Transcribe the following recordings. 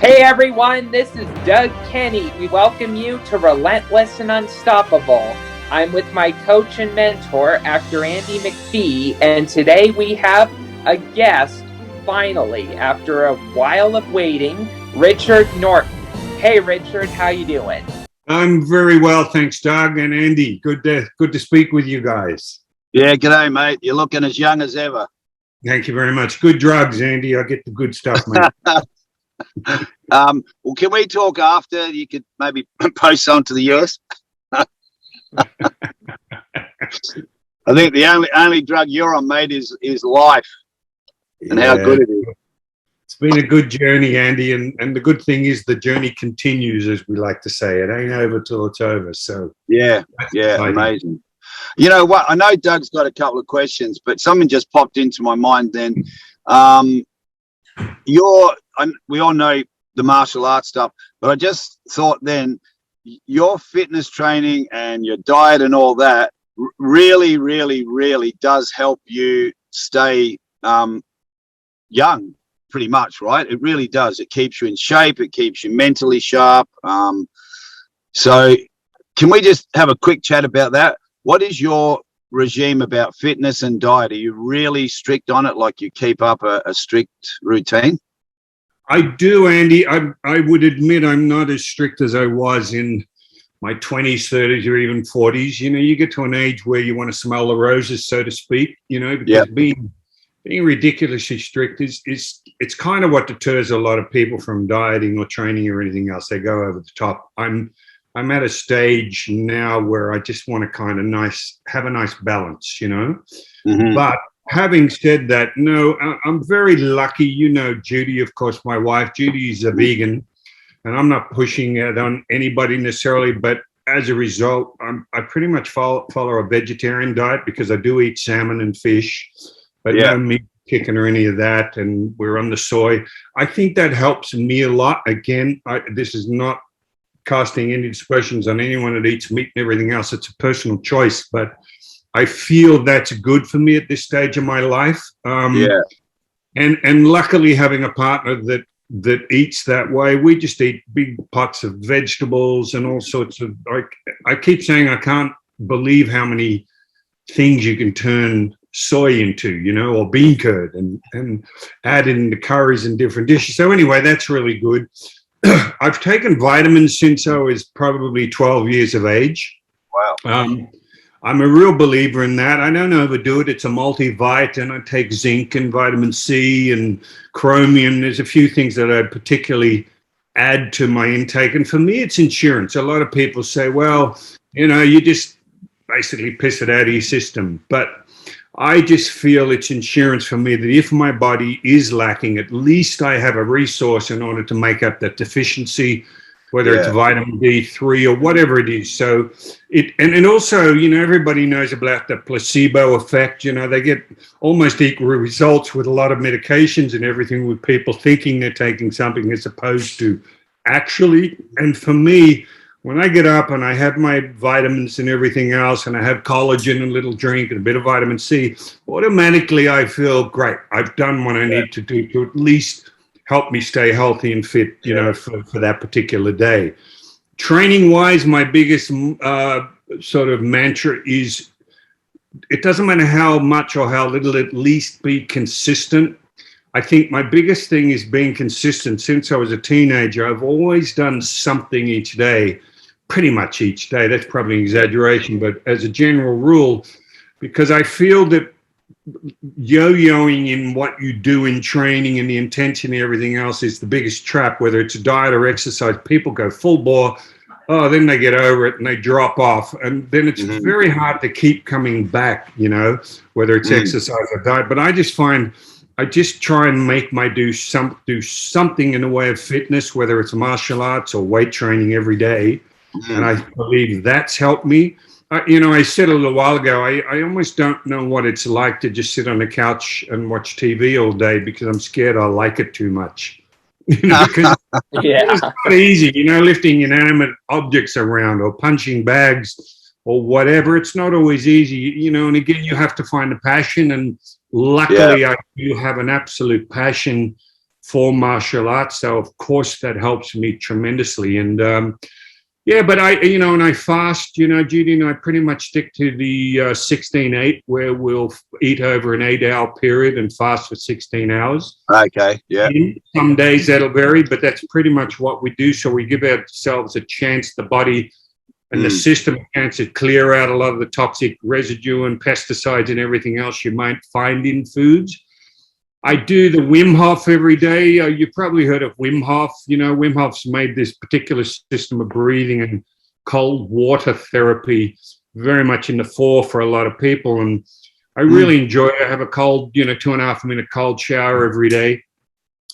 Hey everyone, this is Doug Kenny. We welcome you to Relentless and Unstoppable. I'm with my coach and mentor, Actor Andy McPhee, and today we have a guest, finally, after a while of waiting, Richard Norton. Hey Richard, how you doing? I'm very well, thanks, Doug and Andy. Good to speak with you guys. Yeah, g'day, mate. You're looking as young as ever. Thank you very much. Good drugs, Andy. I get the good stuff, mate. Well, can we talk after? You could maybe post on to the US. I think the only drug you're on, mate, is life and how good it is. It's been a good journey, Andy, and the good thing is the journey continues, as we like to say. It ain't over till it's over. So yeah, amazing. You know what? I know Doug's got a couple of questions, but something just popped into my mind then. We all know the martial arts stuff, but I just thought then your fitness training and your diet and all that really, really, really does help you stay young, pretty much, right? It really does. It keeps you in shape. It keeps you mentally sharp. So can we just have a quick chat about that? What is your regime about fitness and diet? Are you really strict on it, like you keep up a strict routine? I do, Andy. I would admit I'm not as strict as I was in my 20s, 30s, or even 40s. You know, you get to an age where you want to smell the roses, so to speak, you know, because being ridiculously strict is it's kind of what deters a lot of people from dieting or training or anything else. They go over the top. I'm at a stage now where I just want to kind of have a nice balance, you know. Mm-hmm. But having said that, no, I'm very lucky. You know, Judy, of course, my wife. Judy is a vegan, and I'm not pushing it on anybody necessarily, but as a result, I pretty much follow a vegetarian diet because I do eat salmon and fish, but no meat, chicken, or any of that, and we're on the soy. I think that helps me a lot. Again, this is not casting any aspersions on anyone that eats meat and everything else. It's a personal choice, but I feel that's good for me at this stage of my life. And luckily having a partner that eats that way, we just eat big pots of vegetables and all sorts of, like, I keep saying I can't believe how many things you can turn soy into, you know, or bean curd and add in the curries and different dishes. So anyway, that's really good. I've taken vitamins since I was probably 12 years of age. Wow. I'm a real believer in that. I don't overdo it. It's a multivit, and I take zinc and vitamin C and chromium. There's a few things that I particularly add to my intake. And for me, it's insurance. A lot of people say, well, you know, you just basically piss it out of your system. But I just feel it's insurance for me that if my body is lacking, at least I have a resource in order to make up that deficiency, whether it's vitamin D3 or whatever it is. So and also, you know, everybody knows about the placebo effect. You know, they get almost equal results with a lot of medications and everything, with people thinking they're taking something as opposed to actually. And for me, when I get up and I have my vitamins and everything else, and I have collagen and a little drink and a bit of vitamin C, automatically I feel great. I've done what I need to do to at least help me stay healthy and fit, you know, for that particular day. Training wise, my biggest sort of mantra is, it doesn't matter how much or how little, at least be consistent. I think my biggest thing is being consistent. Since I was a teenager, I've always done something each day, pretty much each day. That's probably an exaggeration, but as a general rule, because I feel that yo-yoing in what you do in training and the intensity and everything else is the biggest trap, whether it's a diet or exercise. People go full bore, then they get over it and they drop off. And then it's very hard to keep coming back, you know, whether it's exercise or diet. But I just find, I just try and make do something in the way of fitness, whether it's martial arts or weight training every day. And I believe that's helped me. You know, I said a little while ago, I almost don't know what it's like to just sit on the couch and watch TV all day because I'm scared I'll like it too much. You know, because it's not easy, you know, lifting inanimate objects around or punching bags or whatever. It's not always easy, you know, and again, you have to find a passion. And luckily, I do have an absolute passion for martial arts. So of course that helps me tremendously. And yeah, but and I fast, Judy and I pretty much stick to the 16-8, where we'll eat over an 8-hour period and fast for 16 hours. Okay, yeah. Some days that'll vary, but that's pretty much what we do. So we give ourselves a chance, the body and the system, a chance to clear out a lot of the toxic residue and pesticides and everything else you might find in foods. I do the Wim Hof every day. You've probably heard of Wim Hof. Wim Hof's made this particular system of breathing and cold water therapy very much in the fore for a lot of people. And I really enjoy it. I have a cold, 2.5 minute cold shower every day.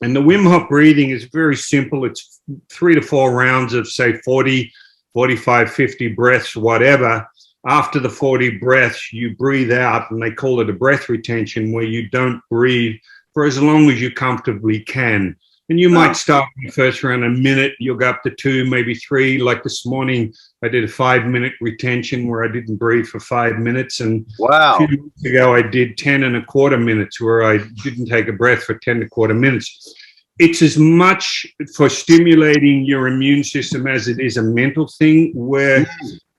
And the Wim Hof breathing is very simple. It's 3 to 4 rounds of, say, 40, 45, 50 breaths, whatever. After the 40 breaths, you breathe out, and they call it a breath retention, where you don't breathe for as long as you comfortably can. And you might start in the first round a minute, you'll go up to 2, maybe 3. Like this morning, I did a 5-minute retention where I didn't breathe for 5 minutes. And wow. A few weeks ago, I did 10.25 minutes where I didn't take a breath for 10.25 minutes. It's as much for stimulating your immune system as it is a mental thing, where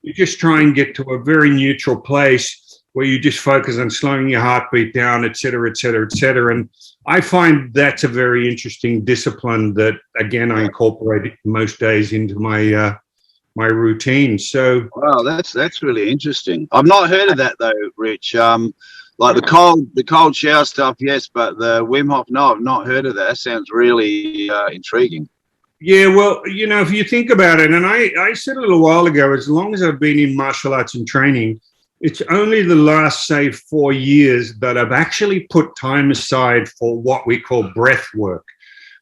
you just try and get to a very neutral place where you just focus on slowing your heartbeat down, et cetera, et cetera, et cetera. And I find that's a very interesting discipline that, again, I incorporate most days into my my routine. So, wow, that's really interesting. I've not heard of that though, Rich. Like the cold shower stuff, yes, but the Wim Hof, no, I've not heard of that. That sounds really intriguing. Yeah, well, if you think about it, and I said a little while ago, as long as I've been in martial arts and training, it's only the last, say, 4 years that I've actually put time aside for what we call breath work,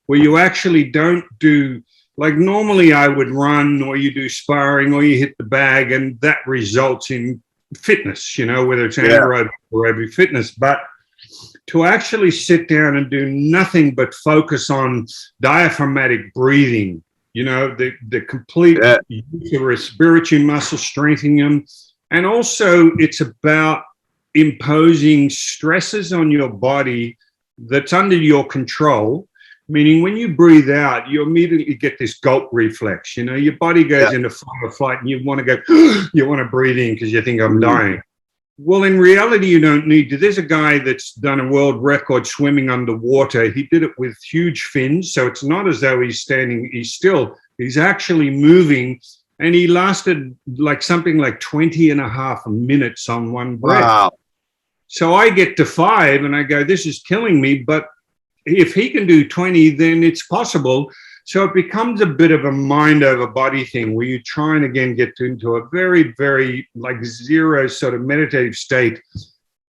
where you actually don't do, like normally I would run, or you do sparring, or you hit the bag, and that results in fitness, whether it's anaerobic or aerobic fitness. But to actually sit down and do nothing but focus on diaphragmatic breathing, the complete use of respiratory muscles, strengthening them. And also it's about imposing stresses on your body that's under your control, meaning when you breathe out, you immediately get this gulp reflex. Your body goes into fight or flight, and you want to go, you want to breathe in because you think I'm dying. Well, in reality, you don't need to. There's a guy that's done a world record swimming underwater. He did it with huge fins. So it's not as though he's standing, he's still, he's actually moving. And he lasted something like 20.5 minutes on one breath. Wow. So I get to 5 and I go, this is killing me. But if he can do 20, then it's possible. So it becomes a bit of a mind over body thing where you try and again get into a very, very zero sort of meditative state.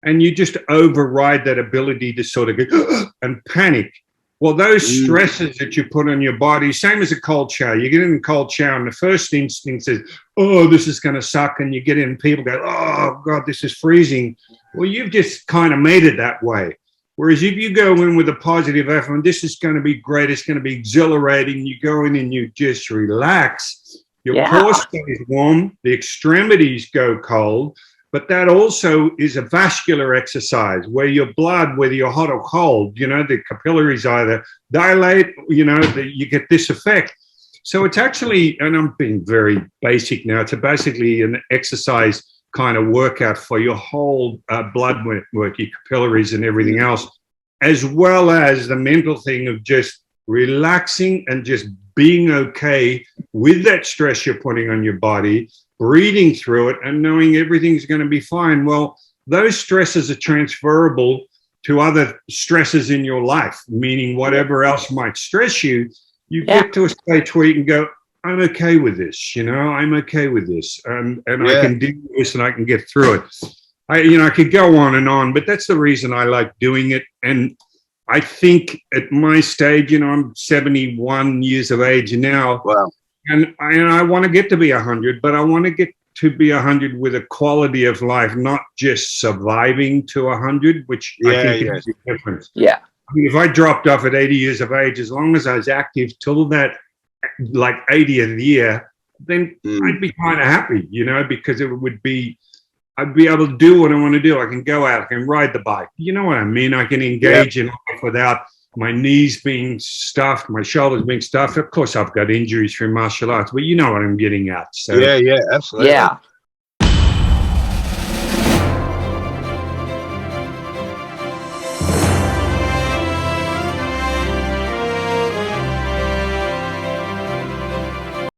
And you just override that ability to sort of go and panic. Well, those stresses that you put on your body, same as a cold shower. You get in a cold shower and the first instinct says, oh, this is going to suck. And you get in and people go, oh, God, this is freezing. Well, you've just kind of made it that way. Whereas if you go in with a positive effort, this is going to be great, it's going to be exhilarating, you go in and you just relax, your core stays warm, the extremities go cold, but that also is a vascular exercise where your blood, whether you're hot or cold, the capillaries either dilate, you get this effect. So it's actually, and I'm being very basic now, it's basically an exercise kind of workout for your whole blood work, your capillaries and everything else, as well as the mental thing of just relaxing and just being okay with that stress you're putting on your body, breathing through it and knowing everything's going to be fine. Well, those stresses are transferable to other stresses in your life, meaning whatever else might stress you, you get to a stage where you can go, I'm okay with this, I'm okay with this. And I can do this and I can get through it. I could go on, but that's the reason I like doing it. And I think at my stage, I'm 71 years of age now. Wow. And I want to get to be 100, but I want to get to be 100 with a quality of life, not just surviving to 100, which I think is the difference. Yeah. I mean, if I dropped off at 80 years of age, as long as I was active till that 80th year, then I'd be kind of happy, because it would be, I'd be able to do what I want to do. I can go out, I can ride the bike. You know what I mean? I can engage in life without my knees being stuffed, my shoulders being stuffed. Of course, I've got injuries from martial arts, but you know what I'm getting at. So yeah, absolutely. Yeah.